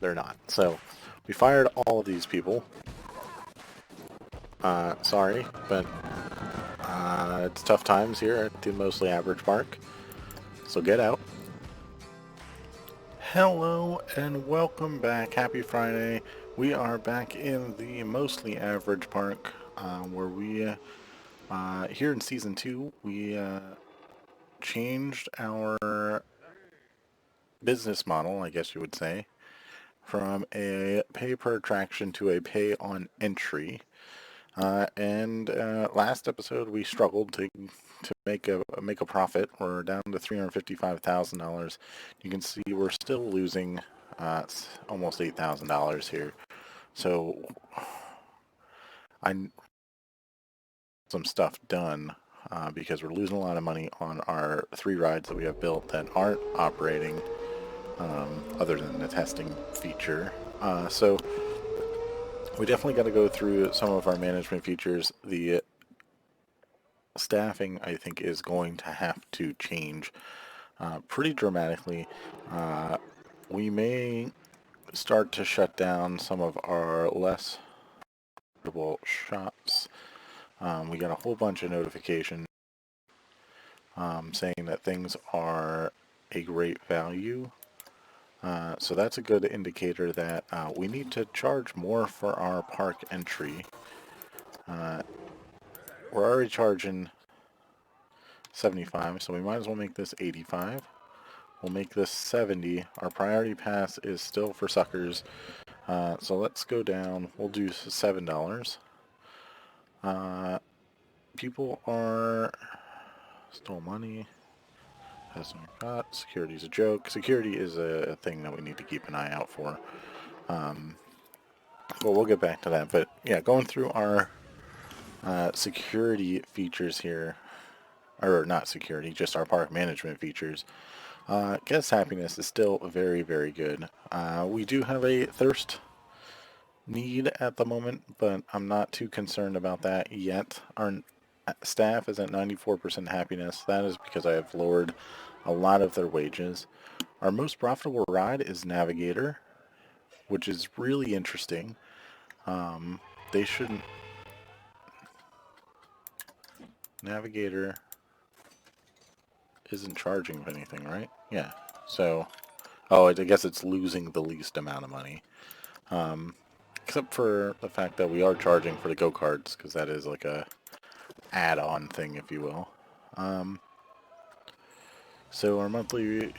they're not. So we fired all of these people. Sorry, but it's tough times here at the mostly average mark. So get out. Hello and welcome back. Happy Friday. We are back in the mostly average park where we, here in Season 2, we changed our business model, I guess you would say, from a pay per attraction to a pay on entry. And last episode we struggled to make a profit. We're down to $355,000. You can see we're still losing almost $8,000 here. So I some stuff done because we're losing a lot of money on our 3 rides that we have built that aren't operating other than the testing feature. So we definitely got to go through some of our management features. The staffing, I think, is going to have to change pretty dramatically. We may start to shut down some of our less profitable shops. We got a whole bunch of notifications saying that things are a great value. So that's a good indicator that we need to charge more for our park entry. We're already charging $75, so we might as well make this $85. We'll make this $70. Our priority pass is still for suckers. So let's go down. We'll do $7. People are stole money. Has no cut. Security's a joke. Security is a thing that we need to keep an eye out for. Well, we'll get back to that. But yeah, going through our security features here, or not security, just our park management features. Guest happiness is still very, very good. We do have a thirst need at the moment, but I'm not too concerned about that yet. Our staff is at 94% happiness. That is because I have lowered a lot of their wages. Our most profitable ride is Navigator, which is really interesting. They shouldn't... Navigator isn't charging anything, right? Yeah. So, I guess it's losing the least amount of money. Except for the fact that we are charging for the go-karts, because that is like a add-on thing, if you will. So our monthly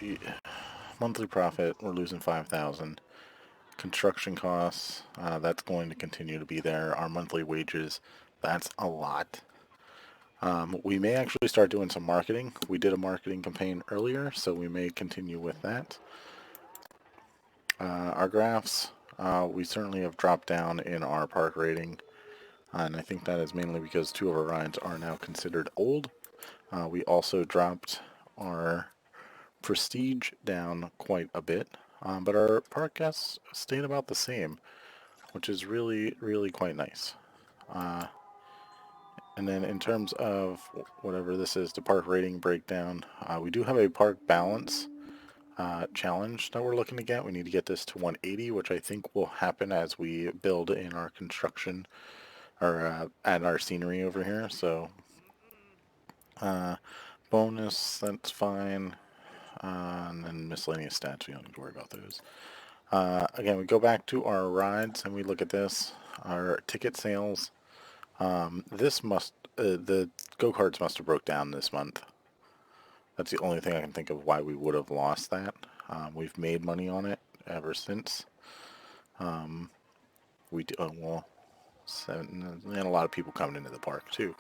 profit, we're losing $5,000. Construction costs, that's going to continue to be there. Our monthly wages, that's a lot. We may actually start doing some marketing. We did a marketing campaign earlier, so we may continue with that. Our graphs, we certainly have dropped down in our park rating, and I think that is mainly because 2 of our rides are now considered old. We also dropped our prestige down quite a bit, but our park guests stayed about the same, which is really, really quite nice. And then in terms of whatever this is, the park rating breakdown, we do have a park balance challenge that we're looking to get. We need to get this to 180, which I think will happen as we build in our construction or add our scenery over here. So bonus, that's fine. And then miscellaneous stats, we don't need to worry about those. Again, we go back to our rides and we look at this. Our ticket sales. The go-karts must have broke down this month. That's the only thing I can think of why we would have lost that. We've made money on it ever since. And a lot of people coming into the park too.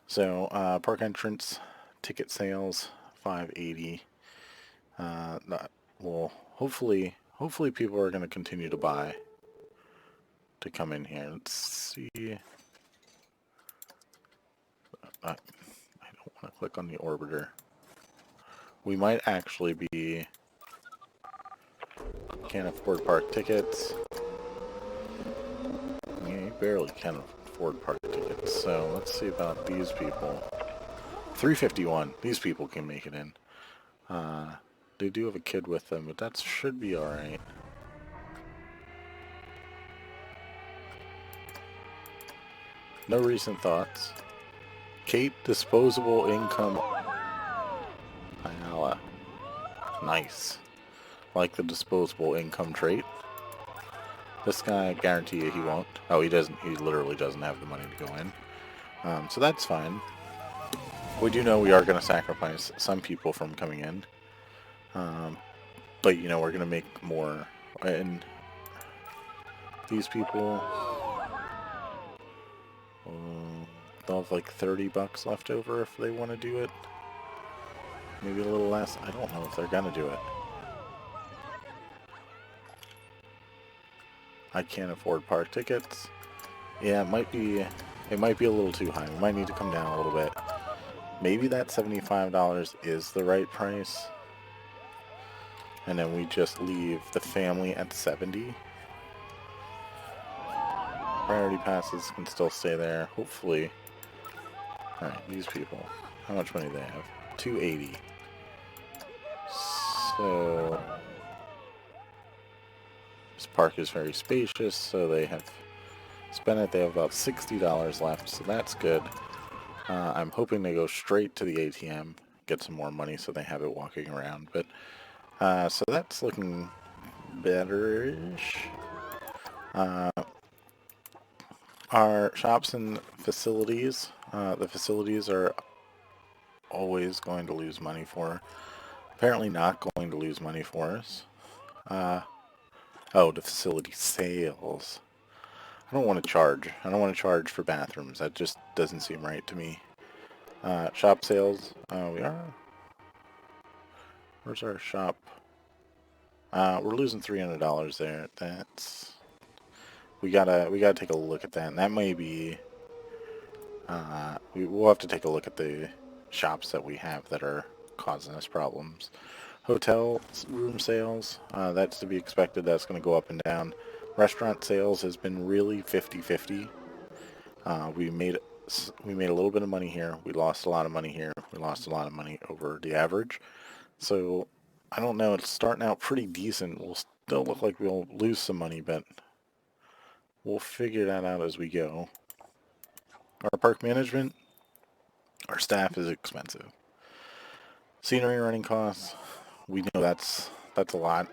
So park entrance, ticket sales, 580. Hopefully people are going to continue to buy to come in here. Let's see. I don't want to click on the orbiter. We might actually be... Can't afford park tickets. Yeah, you barely can afford park tickets. So let's see about these people. 351. These people can make it in. They do have a kid with them, but that should be alright. No recent thoughts. Kate, disposable income. Ayala. Nice. Like the disposable income trait. This guy, I guarantee you he won't. Oh, he doesn't. He literally doesn't have the money to go in. So that's fine. We do know we are going to sacrifice some people from coming in. But, you know, we're going to make more. And these people, they'll have like 30 bucks left over if they want to do it. Maybe a little less. I don't know if they're going to do it. I can't afford park tickets. Yeah, it might be a little too high. We might need to come down a little bit. Maybe that $75 is the right price. And then we just leave the family at 70. Priority passes can still stay there, hopefully. Alright, these people. How much money do they have? 280. So this park is very spacious, so they have spent it. They have about $60 left, so that's good. I'm hoping they go straight to the ATM, get some more money so they have it walking around. But so that's looking better-ish. Our shops and facilities, the facilities are always going to lose money for. Apparently not going to lose money for us. Oh, the facility sales. I don't want to charge. I don't want to charge for bathrooms. That just doesn't seem right to me. Shop sales. We are. Where's our shop? We're losing $300 there. That's. We gotta take a look at that. And that may be. We'll have to take a look at the shops that we have that are causing us problems. Hotel room sales. That's to be expected. That's going to go up and down. Restaurant sales has been really 50-50. We made a little bit of money here. We lost a lot of money here. We lost a lot of money over the average. So I don't know. It's starting out pretty decent. We'll still look like we'll lose some money, but we'll figure that out as we go. Our park management, our staff is expensive. Scenery running costs, we know that's a lot.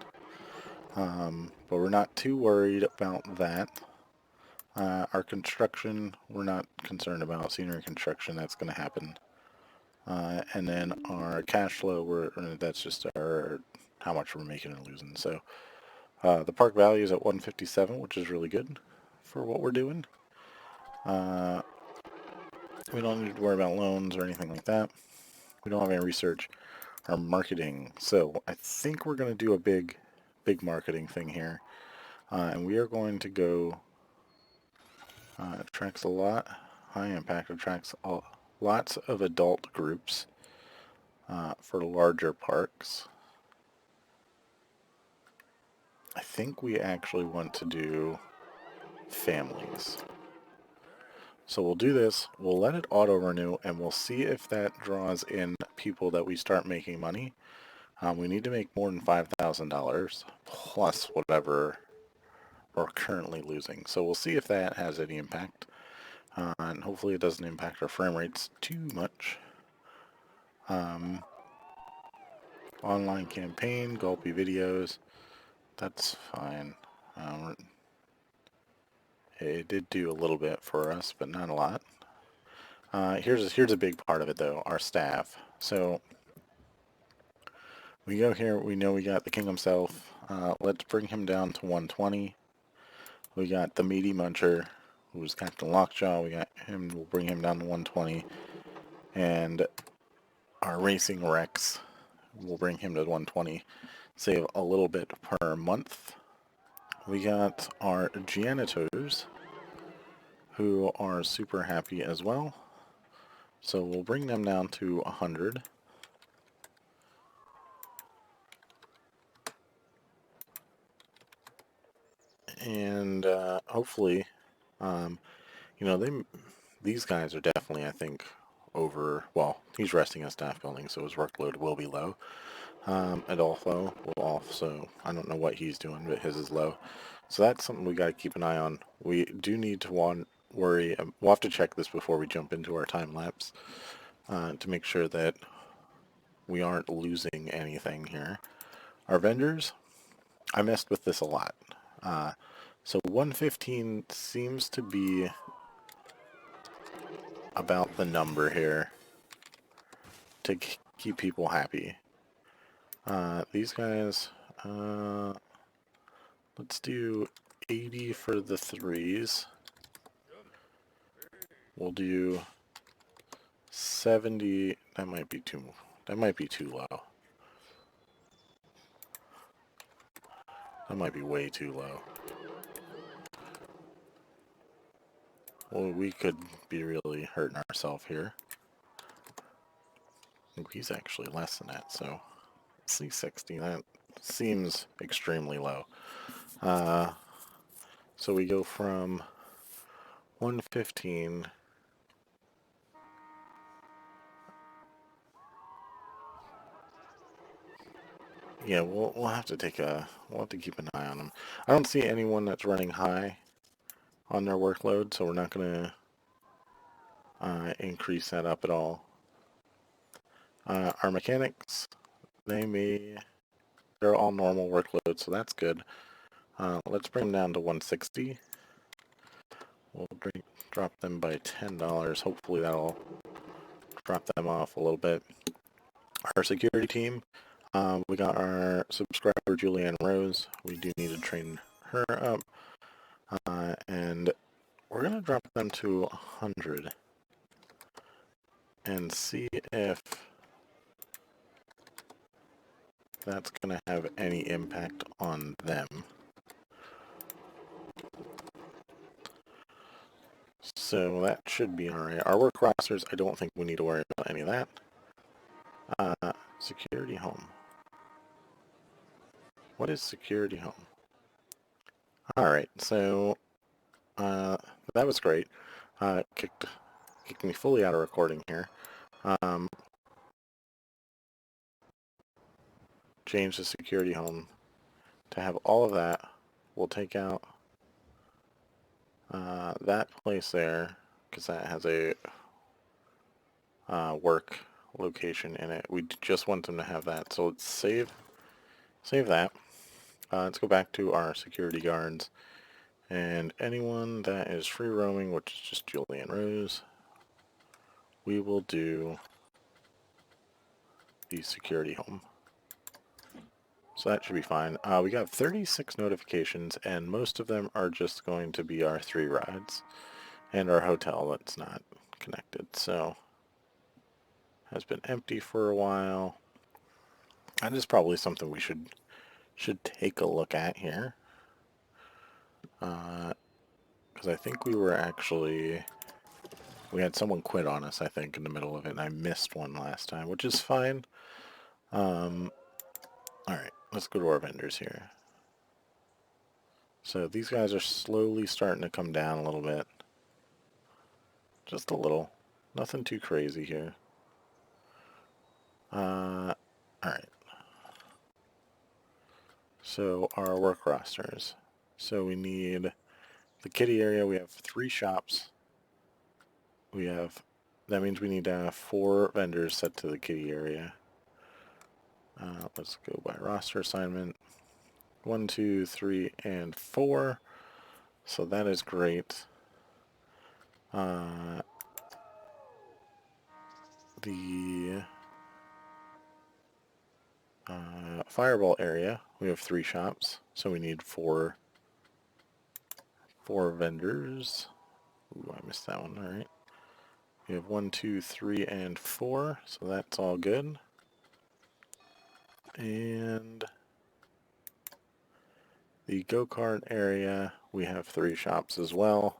But we're not too worried about that. Our construction, we're not concerned about. Scenery construction, that's going to happen. And then our cash flow, that's just our how much we're making and losing. So the park value is at 157, which is really good for what we're doing. We don't need to worry about loans or anything like that. We don't have any research. Our marketing. So I think we're going to do a big marketing thing here. And we are going to go, attracts a lot, high impact, attracts lots of adult groups for larger parks. I think we actually want to do families. So we'll do this, we'll let it auto-renew, and we'll see if that draws in people that we start making money. We need to make more than $5,000 plus whatever we're currently losing. So we'll see if that has any impact. And hopefully it doesn't impact our frame rates too much. Online campaign, gulpy videos, that's fine. It did do a little bit for us, but not a lot. Here's a big part of it though, our staff. So we go here, we know we got the king himself. Let's bring him down to 120. We got the meaty muncher, who's Captain Lockjaw. We got him, we'll bring him down to 120. And our racing Rex, we'll bring him to 120. Save a little bit per month. We got our janitors, who are super happy as well. So we'll bring them down to 100. And hopefully, you know, these guys are definitely, I think, over. Well, he's resting in staff building, so his workload will be low. Adolfo will also, I don't know what he's doing, but his is low. So that's something we got to keep an eye on. We do need to worry. We'll have to check this before we jump into our time lapse to make sure that we aren't losing anything here. Our vendors, I messed with this a lot. So 115 seems to be about the number here to keep people happy. These guys, let's do 80 for the threes. We'll do 70. That might be too low. That might be way too low. Well, we could be really hurting ourselves here. Ooh, he's actually less than that, so let's see 60. That seems extremely low. So we go from 115. Yeah, we'll have to keep an eye on them. I don't see anyone that's running high on their workload, so we're not gonna increase that up at all. Our mechanics, they're all normal workload, so that's good. Let's bring them down to 160. We'll drop them by $10. Hopefully that'll drop them off a little bit. Our security team, we got our subscriber Julianne Rose. We do need to train her up. And we're going to drop them to 100 and see if that's going to have any impact on them. So that should be alright. Our work rosters, I don't think we need to worry about any of that. Security home. What is security home? Alright, so that was great. Kicked me fully out of recording here. Change the security home to have all of that. We'll take out that place there because that has a work location in it. We just want them to have that. So let's save that. Let's go back to our security guards. And anyone that is free roaming, which is just Julianne Rose, we will do the security home. So that should be fine. We got 36 notifications, and most of them are just going to be our 3 rides and our hotel that's not connected. So has been empty for a while. That is probably something we should take a look at here. Because I think we had someone quit on us, I think, in the middle of it, and I missed one last time, which is fine. Alright, let's go to our vendors here. So these guys are slowly starting to come down a little bit. Just a little. Nothing too crazy here. Alright. So our work rosters. So we need the kitty area. We have 3 shops. That means we need to have 4 vendors set to the kitty area. Let's go by roster assignment. 1, 2, 3, and 4. So that is great. The fireball area, we have 3 shops, so we need 4 vendors. Ooh, I missed that one. All right. We have 1, 2, 3, and 4, so that's all good. And the go-kart area, we have 3 shops as well.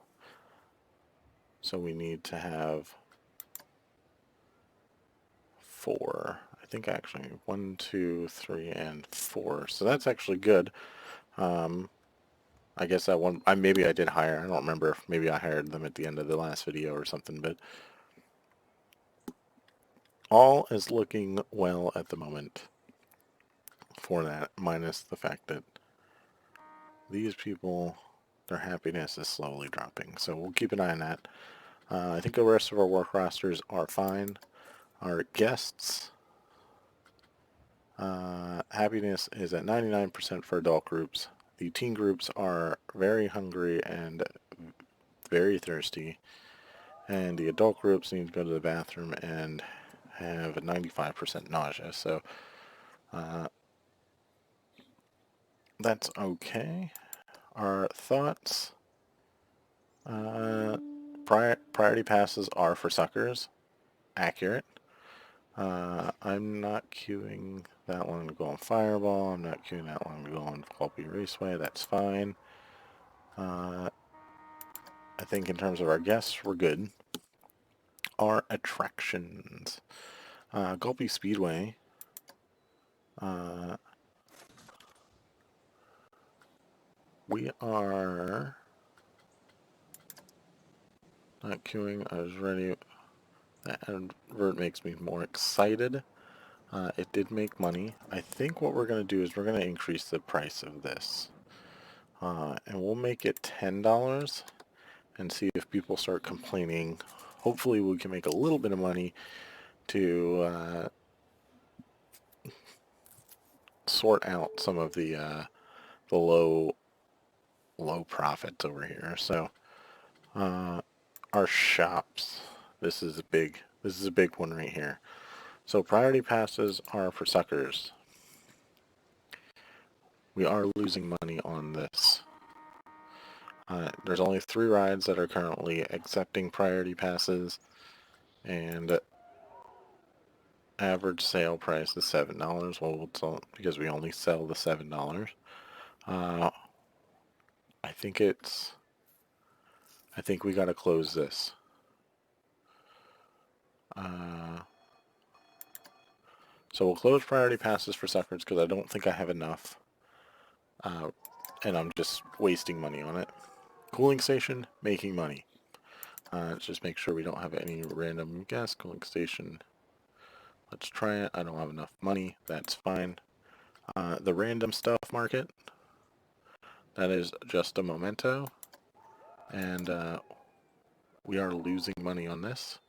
So we need to have 4. I think actually 1, 2, 3, and 4. So that's actually good. I guess that one, maybe I did hire. I don't remember if maybe I hired them at the end of the last video or something, but all is looking well at the moment for that, minus the fact that these people their happiness is slowly dropping. So we'll keep an eye on that. I think the rest of our work rosters are fine. Our guests, happiness is at 99% for adult groups. The teen groups are very hungry and very thirsty. And the adult groups need to go to the bathroom and have a 95% nausea. So that's okay. Our thoughts. Priority passes are for suckers. Accurate. I'm not queuing that one to go on Fireball. I'm not queuing that one to go on Gulpy Raceway. That's fine. I think in terms of our guests, we're good. Our attractions. Gulpy Speedway. We are not queuing. I was ready. That advert makes me more excited. It did make money. I think what we're going to do is we're going to increase the price of this. And we'll make it $10 and see if people start complaining. Hopefully we can make a little bit of money to sort out some of the low profits over here. So our shops. This is a big one right here. So priority passes are for suckers. We are losing money on this. There's only 3 rides that are currently accepting priority passes, and average sale price is $7. Well, because we only sell the $7. I think we gotta close this. So we'll close priority passes for suckers because I don't think I have enough. And I'm just wasting money on it. Cooling station, making money. Let's just make sure we don't have any random gas. Cooling station. Let's try it. I don't have enough money. That's fine. The random stuff market. That is just a memento. And we are losing money on this.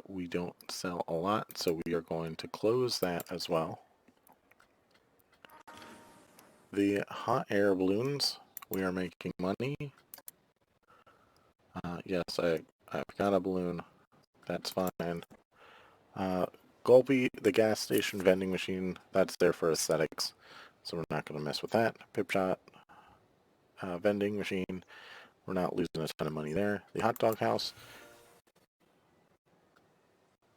We don't sell a lot, so we are going to close that as well. The hot air balloons, we are making money. Yes, I've got a balloon. That's fine. Gulpy, the gas station vending machine, that's there for aesthetics, so we're not going to mess with that. Pipshot, vending machine, we're not losing a ton of money there. The hot dog house,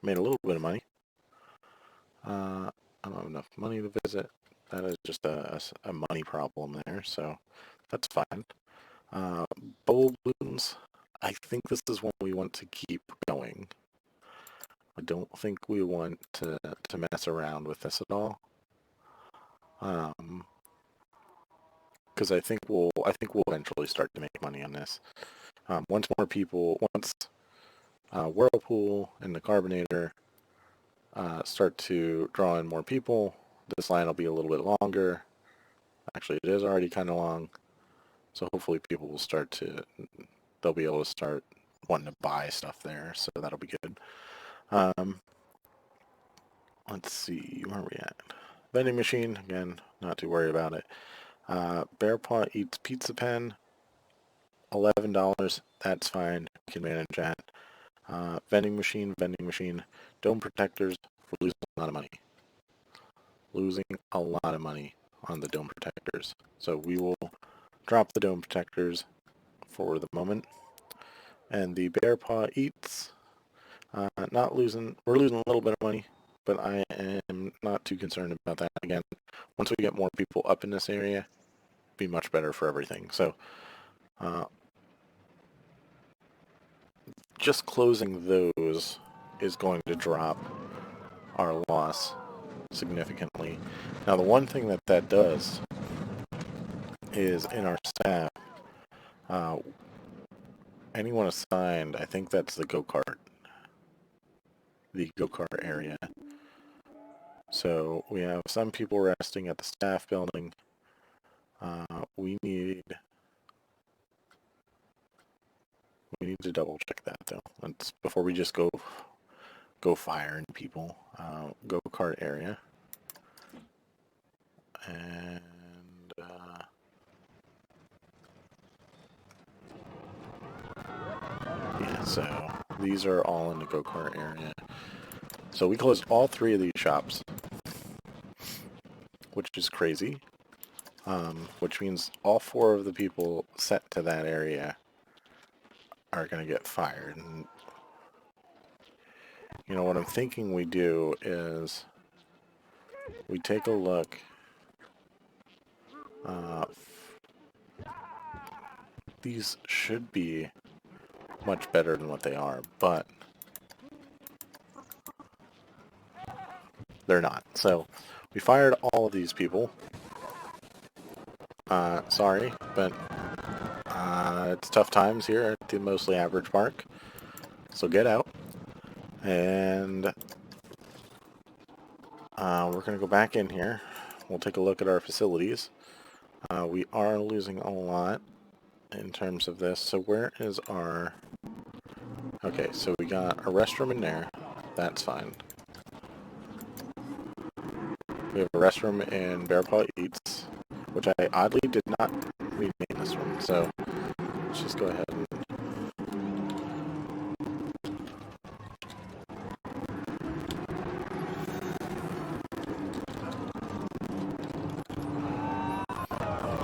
made a little bit of money. I don't have enough money to visit. That is just a money problem there, so that's fine. Bowl balloons, I think this is one we want to keep going. I don't think we want to mess around with this at all. Because I think we'll eventually start to make money on this. Once Whirlpool and the Carbonator start to draw in more people, this line will be a little bit longer. Actually, it is already kind of long. So hopefully people will they'll be able to start wanting to buy stuff there. So that'll be good. Let's see, where are we at? Vending machine, again, not too worried about it. Bear Paw Eats Pizza Pen, $11, that's fine, we can manage that. Vending machine, dome protectors, we're losing a lot of money. Losing a lot of money on the dome protectors. So we will drop the dome protectors for the moment. And the Bear Paw Eats, we're losing a little bit of money, but I am not too concerned about that. Again, once we get more people up in this area, it'll be much better for everything. So just closing those is going to drop our loss significantly. Now, the one thing that does is in our staff, anyone assigned, I think that's the go-kart area. So we have some people resting at the staff building. We need need to double check that though. Let's before we just go firing people. Go-kart area. And yeah, so these are all in the go-kart area. So we closed all 3 of these shops, which is crazy. Which means all 4 of the people set to that area are going to get fired. And, you know, what I'm thinking we do is we take a look. These should be much better than what they are, but they're not. So we fired all of these people. Sorry, but it's tough times here at the mostly average mark. So get out. And we're going to go back in here. We'll take a look at our facilities. We are losing a lot in terms of this. So where is our... Okay, so we got a restroom in there. That's fine. We have a restroom in Bear Paw Eats, which I oddly did not rename this one. So let's just go ahead and...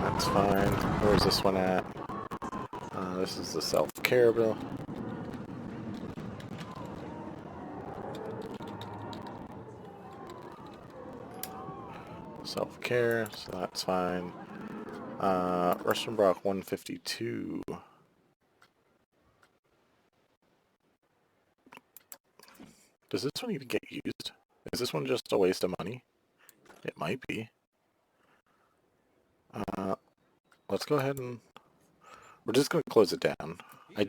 That's fine. Where's this one at? This is the self-care bill. Self-care, so that's fine. Restroom block 152. Does this one even get used? Is this one just a waste of money? It might be. Let's go ahead and... We're just going to close it down. I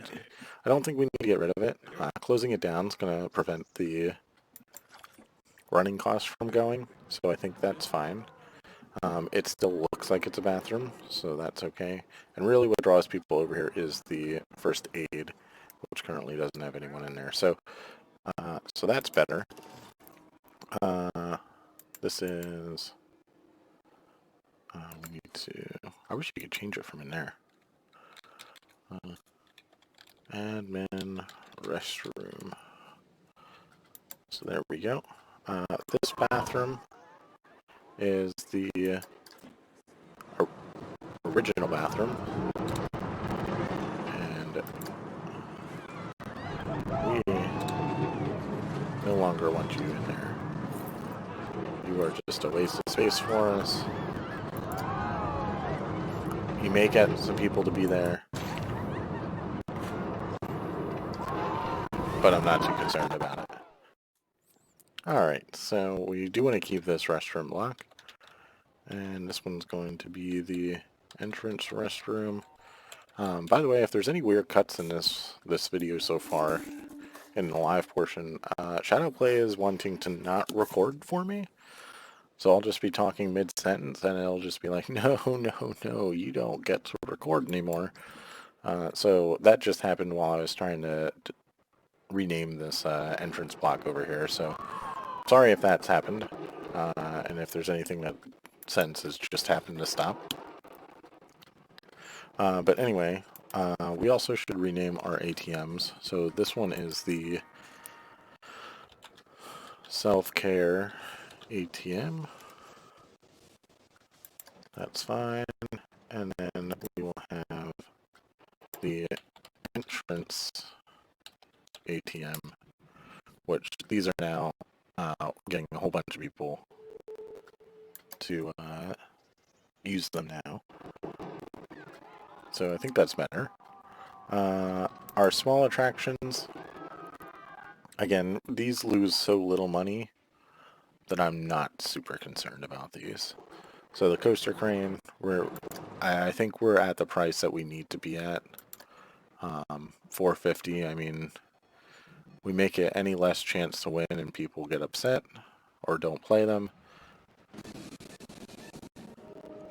don't think we need to get rid of it. Closing it down is going to prevent the running costs from going, so I think that's fine. It still looks like it's a bathroom, so that's okay. And really what draws people over here is the first aid, which currently doesn't have anyone in there. So that's better. This is... we need to... I wish you could change it from in there. Admin restroom. So there we go. This bathroom is the original bathroom. And we no longer want you in there. You are just a waste of space for us. You may get some people to be there, but I'm not too concerned about it. Alright, so we do want to keep this restroom locked. And this one's going to be the entrance restroom. By the way, if there's any weird cuts in this video so far, in the live portion, Shadowplay is wanting to not record for me. So I'll just be talking mid-sentence, and it'll just be like, no, no, no, you don't get to record anymore. So that just happened while I was trying to rename this entrance block over here. So sorry if that's happened, and if there's anything that sentences just happened to stop. But anyway, we also should rename our ATMs. So this one is the self-care ATM. That's fine. And then we will have the entrance ATM, which these are now getting a whole bunch of people to use them now. So I think that's better. Our small attractions, again, these lose so little money that I'm not super concerned about these. So the coaster crane, I think we're at the price that we need to be at. $450. I mean, we make it any less chance to win and people get upset or don't play them.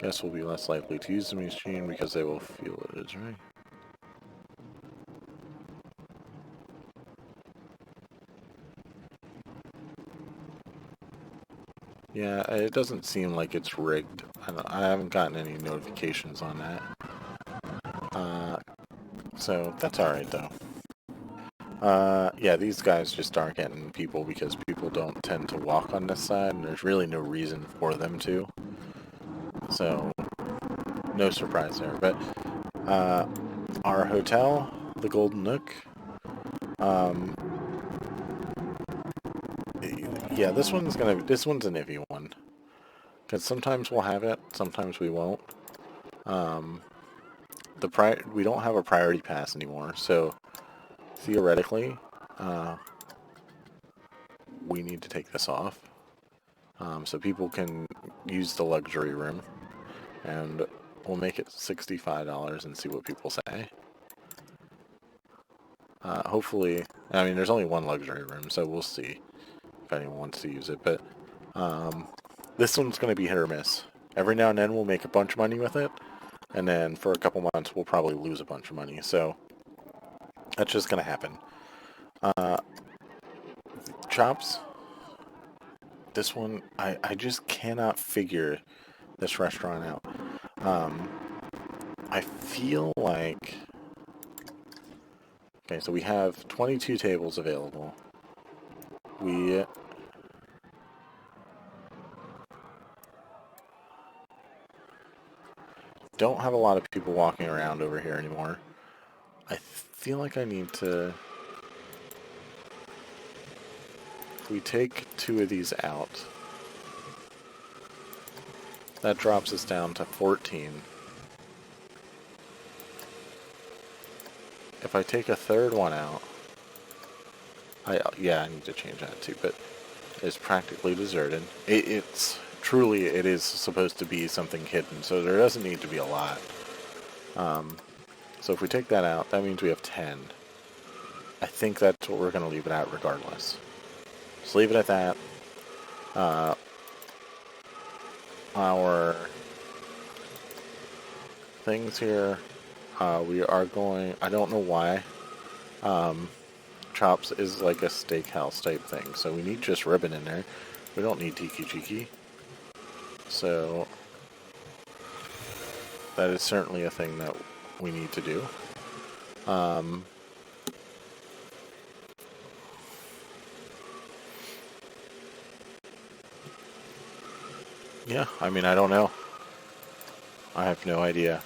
Guess we'll be less likely to use the machine because they will feel it is right. Yeah, it doesn't seem like it's rigged. I haven't gotten any notifications on that. So that's alright though. Yeah, these guys just aren't getting people because people don't tend to walk on this side, and there's really no reason for them to. So, no surprise there. But, our hotel, the Golden Nook, yeah, this one's an iffy one. Because sometimes we'll have it, sometimes we won't. We don't have a priority pass anymore, so theoretically, we need to take this off. So people can use the luxury room, and we'll make it $65 and see what people say. Hopefully, I mean, there's only one luxury room, so we'll see if anyone wants to use it, but this one's going to be hit or miss. Every now and then we'll make a bunch of money with it, and then for a couple months we'll probably lose a bunch of money, so that's just going to happen. Chops. This one, I just cannot figure this restaurant out. I feel like... Okay, so we have 22 tables available. We... don't have a lot of people walking around over here anymore. I feel like I need to... If we take 2 of these out, that drops us down to 14. If I take a third one out, yeah, I need to change that too, but it's practically deserted. Truly, it is supposed to be something hidden, so there doesn't need to be a lot. So if we take that out, that means we have 10. I think that's what we're going to leave it at regardless. Just leave it at that. Our things here, we are going... I don't know why. Chops is like a steakhouse type thing, so we need just ribbon in there. We don't need tiki chiki. So that is certainly a thing that we need to do. Yeah, I mean, I don't know. I have no idea.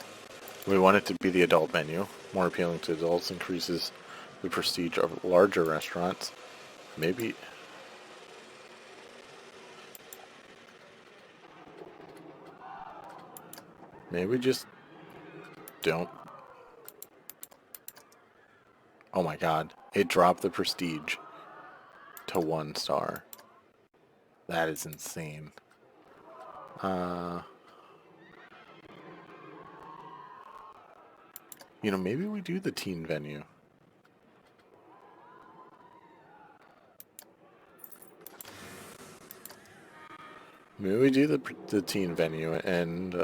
We want it to be the adult menu. More appealing to adults, increases the prestige of larger restaurants. Maybe... maybe we just don't... Oh my god. It dropped the prestige to 1 star. That is insane. You know, maybe we do the teen venue. Maybe we do the teen venue, and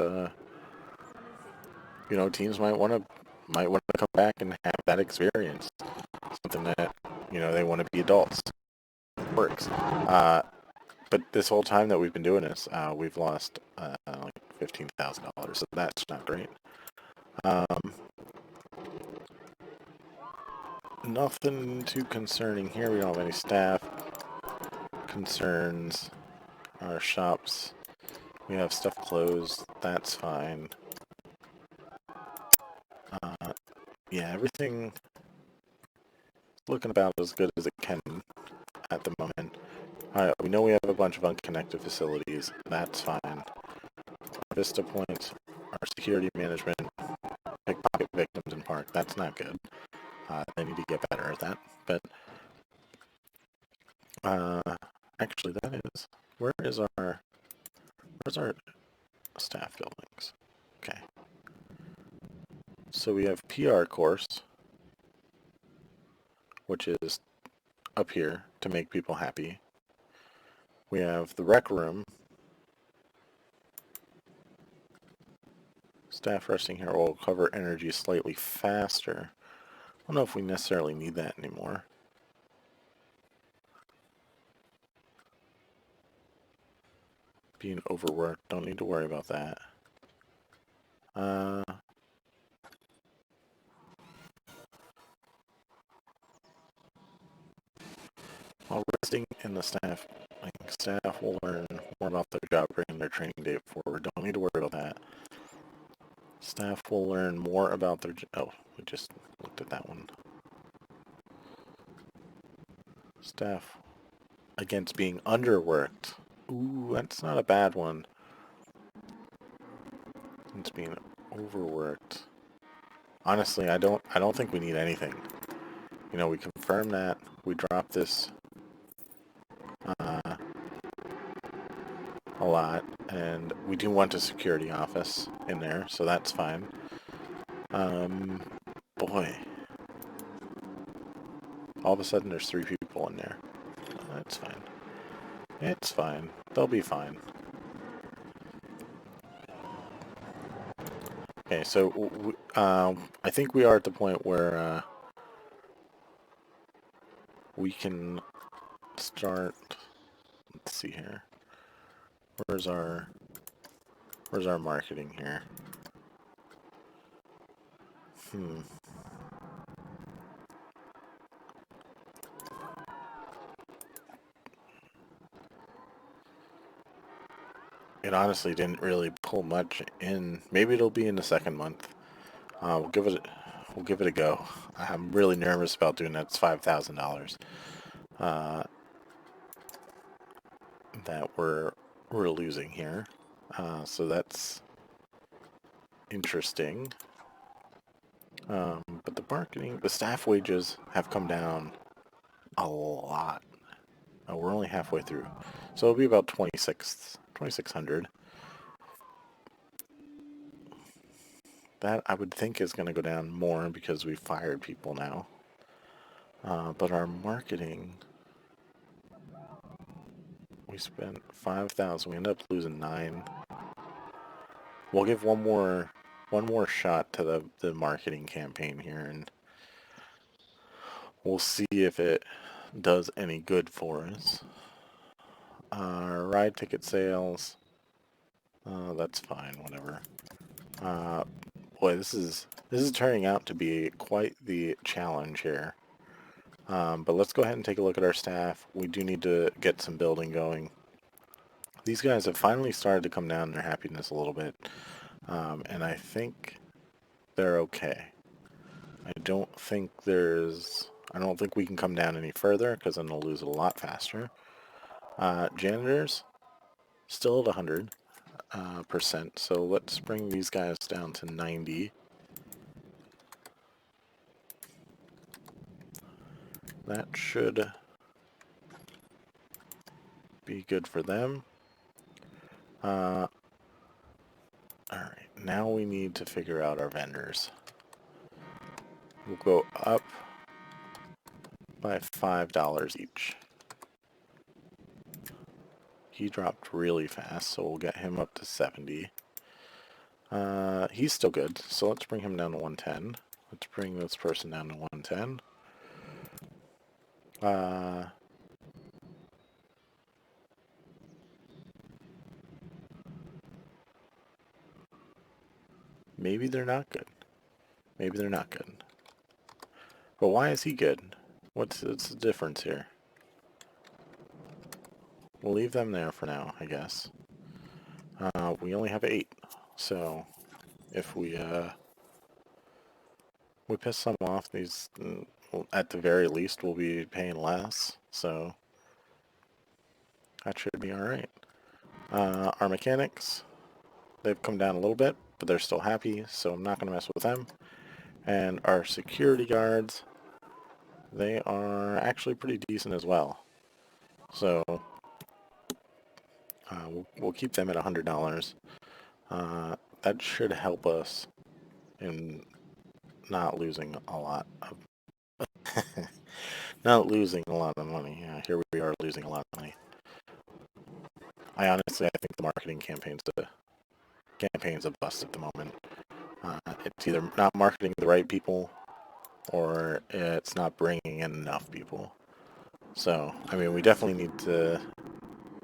you know, teens might want to come back and have that experience. Something that, you know, they want to be adults. It works. But this whole time that we've been doing this, we've lost like $15,000, so that's not great. Nothing too concerning here. We don't have any staff concerns. Our shops, we have stuff closed. That's fine. Yeah, everything looking about as good as it can at the moment. Alright, we know we have a bunch of unconnected facilities. That's fine. Vista Point, our security management, pickpocket victims in park. That's not good. They need to get better at that. But, actually that is... where's our staff buildings? Okay. So we have PR course, which is up here to make people happy. We have the rec room. Staff resting here will cover energy slightly faster. I don't know if we necessarily need that anymore. Being overworked, don't need to worry about that. While resting in the staff, like, staff will learn more about their job bringing their training date forward. Don't need to worry about that. Staff will learn more about their... Oh, we just looked at that one. Staff against being underworked. Ooh, that's not a bad one. It's being overworked. Honestly, I don't think we need anything. You know, we confirm that. We drop this a lot, and we do want a security office in there, so that's fine. Boy. All of a sudden there's 3 people in there. That's fine. It's fine. They'll be fine. Okay, so I think we are at the point where we can start. Let's see here. Where's our marketing here? It honestly didn't really pull much in. Maybe it'll be in the second month. We'll give it a go. I'm really nervous about doing that. It's $5,000 that we're losing here. So that's interesting. But the staff wages have come down a lot. We're only halfway through, so it'll be about 2,600. That I would think is going to go down more because we fired people now. But our marketing, we spent 5,000. We end up losing 9. We'll give one more shot to the marketing campaign here, and we'll see if it does any good for us. Ride ticket sales, that's fine, whatever. Boy, this is turning out to be quite the challenge here. But let's go ahead and take a look at our staff. We do need to get some building going. These guys have finally started to come down in their happiness a little bit, and I think they're okay. I don't think we can come down any further because then they'll lose it a lot faster. Janitors, still at 100%, so let's bring these guys down to 90. That should be good for them. Alright, now we need to figure out our vendors. We'll go up by $5 each. He dropped really fast, so we'll get him up to 70. He's still good, so let's bring him down to 110. Let's bring this person down to 110. Maybe they're not good. Maybe they're not good. But why is he good? What's the difference here? We'll leave them there for now, I guess. We only have 8, so if we piss some off, these at the very least we'll be paying less, so that should be alright. Our mechanics, they've come down a little bit, but they're still happy, so I'm not going to mess with them. And our security guards, they are actually pretty decent as well. So we'll keep them at $100. That should help us in not losing a lot of not losing a lot of money. Yeah, here we are losing a lot of money. I think the marketing campaign's a bust at the moment. It's either not marketing the right people, or it's not bringing in enough people. So, I mean, we definitely need to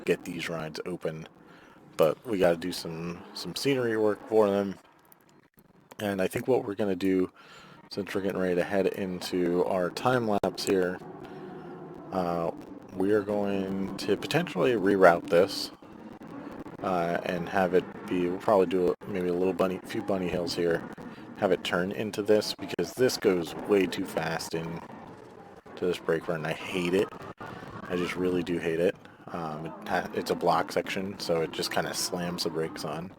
get these rides open but we got to do some scenery work for them. And I think what we're going to do, since we're getting ready to head into our time lapse here, we are going to potentially reroute this and have it be, we'll probably do maybe a few bunny hills here, have it turn into this, because this goes way too fast into this brake run. I hate it. I just really do hate it. It's a block section, so it just kind of slams the brakes on.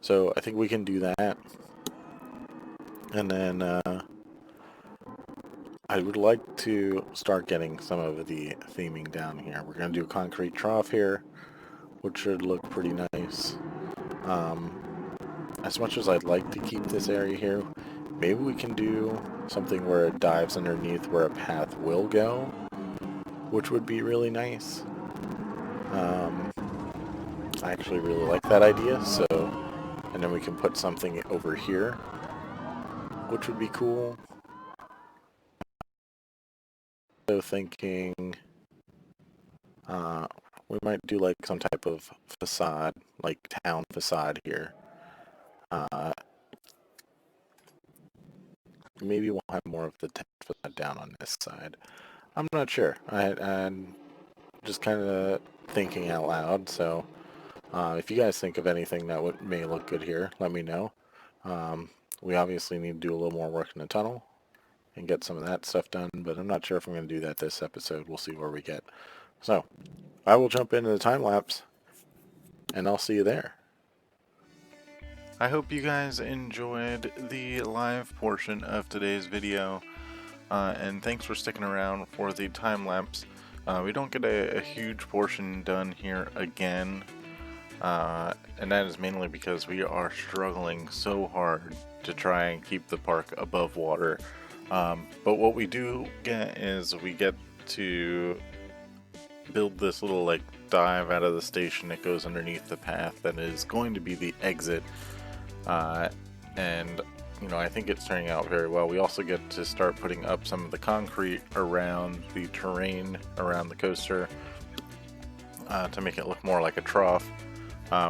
So I think we can do that. And then I would like to start getting some of the theming down here. We're going to do a concrete trough here, which should look pretty nice. As much as I'd like to keep this area here, maybe we can do something where it dives underneath where a path will go, which would be really nice. I actually really like that idea, so, and then we can put something over here, which would be cool. So thinking, we might do like some type of facade, like town facade here. Maybe we'll have more of the town facade down on this side. I'm not sure. I'm just kind of thinking out loud, so if you guys think of anything that may look good here, let me know. We obviously need to do a little more work in the tunnel and get some of that stuff done, but I'm not sure if I'm going to do that this episode. We'll see where we get. So, I will jump into the time lapse, and I'll see you there. I hope you guys enjoyed the live portion of today's video, and thanks for sticking around for the time lapse. We don't get a huge portion done here again, and that is mainly because we are struggling so hard to try and keep the park above water. But what we do get is we get to build this little like dive out of the station that goes underneath the path that is going to be the exit, and you know, I think it's turning out very well. We also get to start putting up some of the concrete around the terrain around the coaster to make it look more like a trough,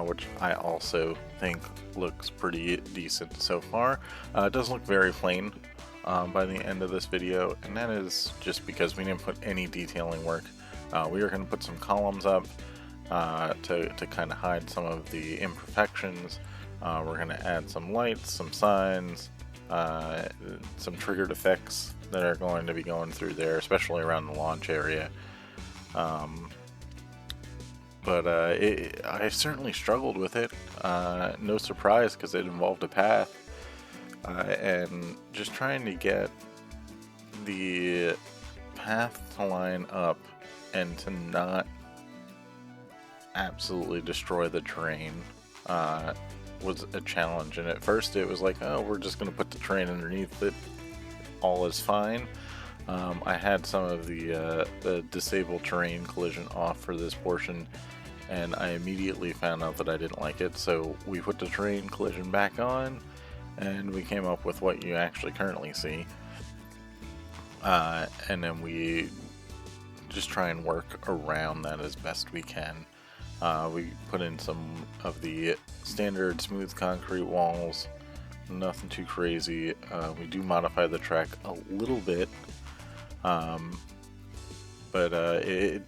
which I also think looks pretty decent so far. It does look very plain by the end of this video, and that is just because we didn't put any detailing work. We are going to put some columns up to kind of hide some of the imperfections. We're going to add some lights, some signs, some triggered effects that are going to be going through there, especially around the launch area. But I certainly struggled with it. No surprise, because it involved a path. And just trying to get the path to line up and to not absolutely destroy the terrain was a challenge. And at first it was like, oh, we're just going to put the terrain underneath it, all is fine. I had some of the disabled terrain collision off for this portion, and I immediately found out that I didn't like it, so we put the terrain collision back on, and we came up with what you actually currently see. And then we just try and work around that as best we can. We put in some of the standard smooth concrete walls, nothing too crazy. We do modify the track a little bit, but it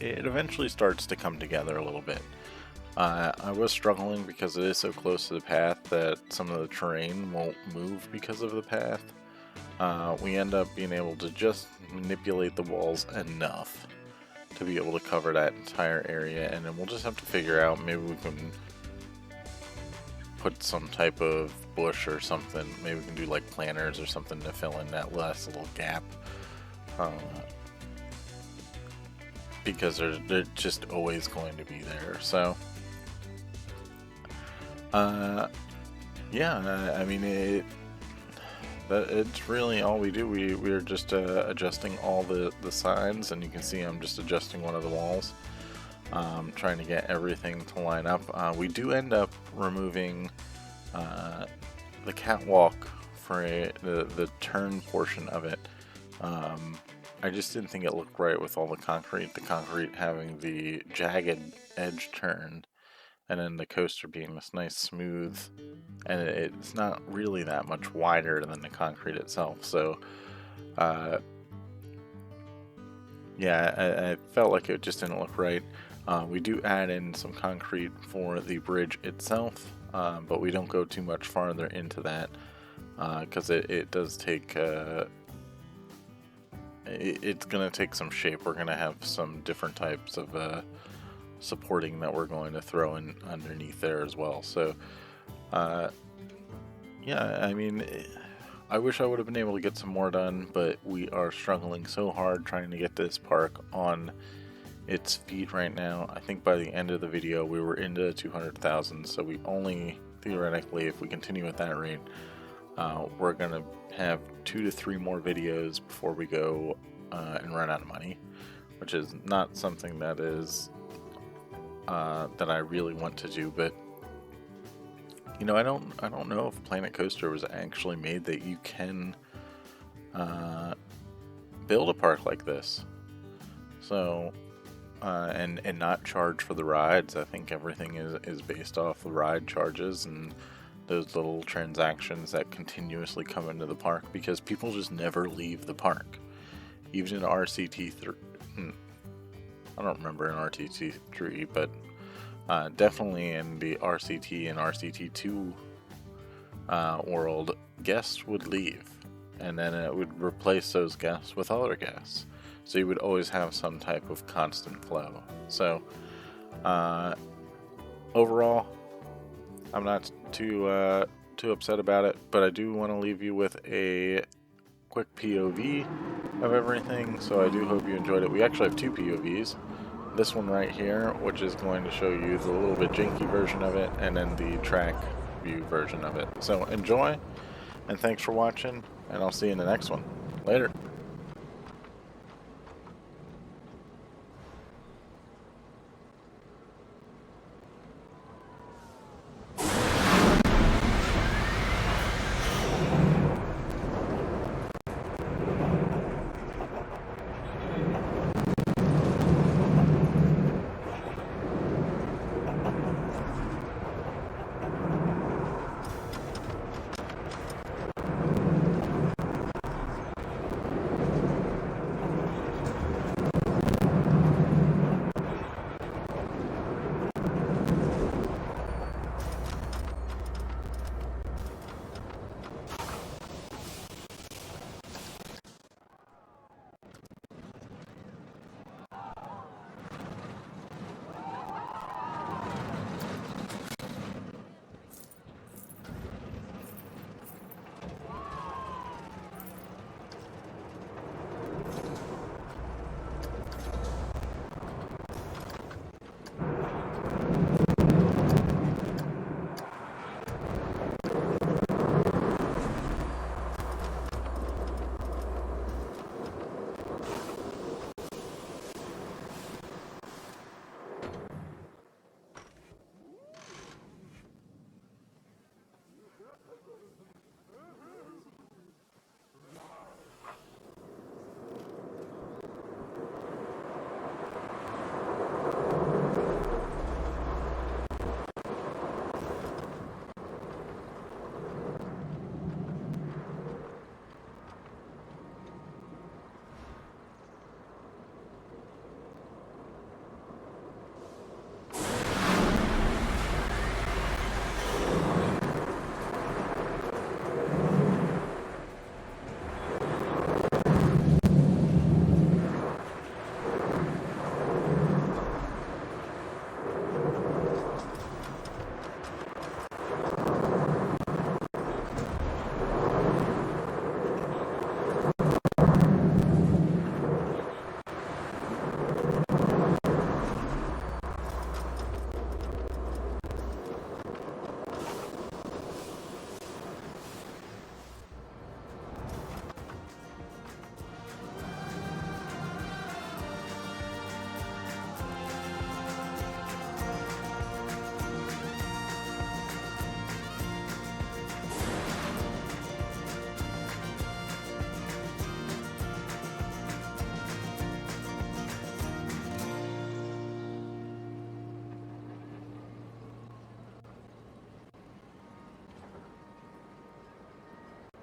eventually starts to come together a little bit. I was struggling because it is so close to the path that some of the terrain won't move because of the path. We end up being able to just manipulate the walls enough to be able to cover that entire area, and then we'll just have to figure out, maybe we can put some type of bush or something. Maybe we can do like planters or something to fill in that last little gap, because they're just always going to be there. So yeah, I mean, it's really all we do. We're just adjusting all the signs, and you can see I'm just adjusting one of the walls, trying to get everything to line up. We do end up removing the catwalk for the turn portion of it, I just didn't think it looked right with all the concrete having the jagged edge turn, and then the coaster being this nice smooth, and it's not really that much wider than the concrete itself. So, yeah, I felt like it just didn't look right. We do add in some concrete for the bridge itself, but we don't go too much farther into that because it does take. It's gonna take some shape. We're gonna have some different types of supporting that we're going to throw in underneath there as well. So, yeah, I mean, I wish I would have been able to get some more done, but we are struggling so hard trying to get this park on its feet right now. I think by the end of the video we were into 200,000, so we only theoretically, if we continue at that rate, we're gonna have 2 to 3 more videos before we go and run out of money, which is not something that is that I really want to do. But you know, I don't know if Planet Coaster was actually made that you can build a park like this. So and not charge for the rides. I think everything is based off the ride charges and those little transactions that continuously come into the park, because people just never leave the park. Even in RCT3, I don't remember in RCT3, but definitely in the RCT and RCT2 world, guests would leave, and then it would replace those guests with other guests. So you would always have some type of constant flow. So overall, I'm not too upset about it, but I do want to leave you with a quick POV of everything. So I do hope you enjoyed it. We actually have 2 POVs. This one right here, which is going to show you the little bit janky version of it, and then the track view version of it. So enjoy, and thanks for watching, and I'll see you in the next one. Later.